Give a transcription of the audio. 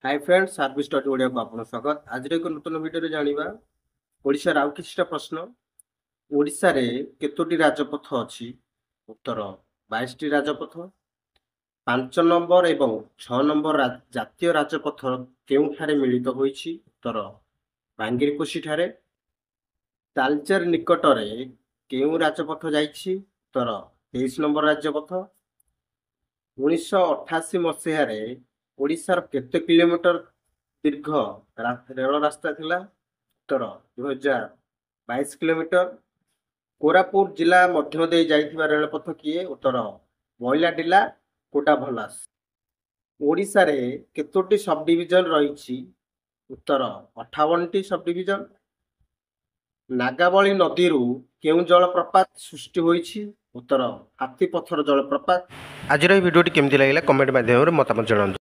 Hi friends service dot Odia को आपन स्वागत। आज एक नूतन वीडियो जानिबा ओडिसा आउ किछटा प्रश्न। ओडिसा रे केतोटी राजपथ अछि? उत्तर 22 टी राजपथ। 5 नंबर एवं 6 नंबर जातीय राजपथ केउठारे मिलित होईछि? उत्तर बांगिरपोशी ठारे। तालचेर निकटरे केउ राजपथ जाईछि? उत्तर 23 नंबर राजपथ। 1988 मसीहारे ओडिशार केते किलोमीटर दीर्घ रेल रास्ता थिला? उत्तर 2022 किलोमीटर। कोरापुट जिला मध्य दे जाइथिबा रेलपथ किए? उत्तर बइलाडिला कोटाभलास। ओडिशा रे केतोटी सब डिविजन रहिछि? उत्तर 58 टी सब डिविजन। नागावली नदीरू केउं जलप्रपात सृष्टि होईछि? उत्तर हाथी पथर जलप्रपात। आज भिडियोटी केमती लगिला कमेंट माध्यम मतामत जणाନ୍ତୁ।